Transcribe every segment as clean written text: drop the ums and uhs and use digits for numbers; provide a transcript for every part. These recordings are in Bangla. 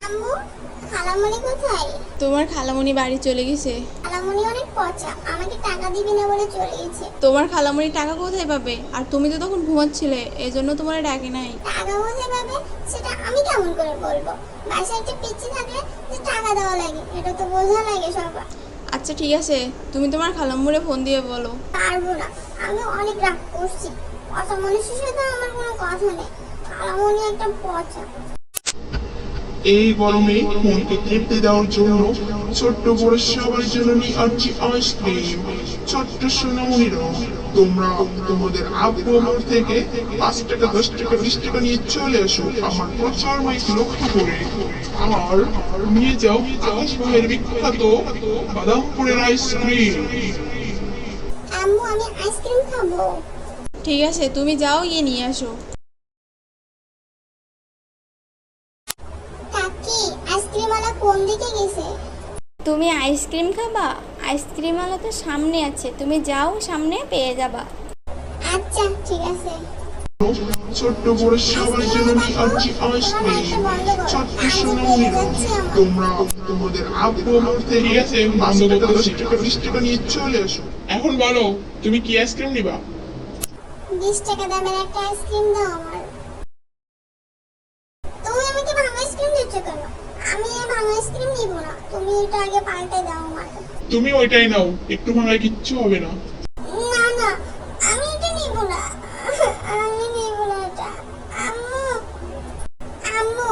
আম্মু, খালামণি কোথায়? তোমার খালামণি বাড়ি চলে গেছে। খালামণি অনেক পচা, আমাকে টাকা দিবি না বলে চলে গেছে। তোমার খালামণি টাকা কোথায় পাবে? আর তুমি তো তখন ঘুমাচ্ছিলে, এই জন্য তোমার ডাকে নাই। টাকা কোথায় পাবে সেটা আমি কেমন করে বলবো? বাসায় একটা পিচ্চি থাকলে যে টাকা দেওয়া লাগে এটা তো বোঝা লাগে সবার। আচ্ছা ঠিক আছে, তুমি তোমার খালাম্মুরে ফোন দিয়ে বলো। পারবো না, আমি অনেক রাগ করছি। পচা মানুষের সাথে আমার কোনো কথা নেই। খালামণি একটা পচা। এই গরমে মনকে তৃপ্তি দেওয়ার জন্য ছোট্ট বড় সবার জন্য নিয়ে আসছি আইসক্রিম। ছোট্ট সোনামণিরা, তোমরা তোমাদের আব্বু আমার থেকে 5 টাকা 10 টাকা 20 টাকা নিয়ে চলে আসো আমার প্রচার মাইক লক্ষ্য করে, আর নিয়ে যাও আকাশ ভাইয়ের বিখ্যাত বাদামপুরের আইসক্রিম। আম্মু, আমি আইসক্রিম খাবো। ঠিক আছে, তুমি যাও, গিয়ে নিয়ে আসো। কাকি, আইসক্রিমওয়ালা কোন দিকে গেছে? তুমি আইসক্রিম খাবা? আইসক্রিমওয়ালা তো সামনে আছে, তুমি যাও, সামনে পেয়ে যাবা। আচ্ছা ঠিক আছে। ছোট্ট বড় সবার জন্য নিয়ে আসছি আইসক্রিম। ছোট্ট সোনামণিরা, তোমরা তোমাদের আব্বু আমার থেকে 5 টাকা 10 টাকা 20 টাকা নিয়ে চলে আসো। এখন বলো তুমি কি আইসক্রিম নিবা? 20 টাকা দামের একটা আইসক্রিম দাও আমার। তুমি আমাকে ভাঙা আইসক্রিম দিচ্ছ কেন? আমি এই ভাঙা আইসক্রিম নিব না, তুমি এটা আগে পাল্টে দাও আমার। তুমি ওইটাই নাও, একটু ভাঙায় কিচ্ছু হবে না। না না, আমি এটা নিব না। আমি নিব না এটা। আম্মু, আম্মু,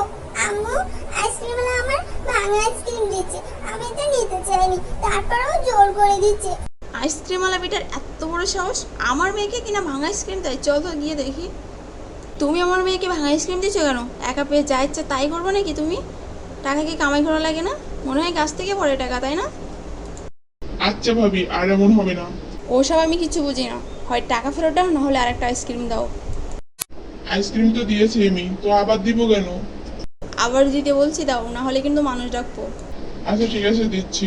আম্মু, আইসক্রিমওয়ালা আমার ভাঙা আইসক্রিম দিচ্ছে, আমি এটা নিতে চাইনি, তারপরেও জোর করে দিচ্ছে। আইসক্রিমওয়ালা বেটার এত বড় সাহস, আমার মেয়েকে কিনা ভাঙা আইসক্রিম দেয়? চল তো গিয়ে দেখি। তুমি আমার মেয়েকে ভাঙা আইসক্রিম দিচ্ছ কেন? একা পেয়ে যা ইচ্ছা তাই করবো নাকি তুমি? টাকা কি কামাই করা লাগে না? মনে হয় গাছ থেকে পড়ে টাকা, তাই না? আচ্ছা ভাবি, আর এমন হবে না। ওসব আমি কিছু বুঝি না, হয় টাকা ফেরত দাও, না হলে আরেকটা আইসক্রিম দাও। আইসক্রিম তো দিয়েছি আমি, তো আবার দিব কেন? আবার দিতে বলছি দাও, না হলে কিন্তু মানুষ ডাকবো। আচ্ছা ঠিক আছে, দিচ্ছি।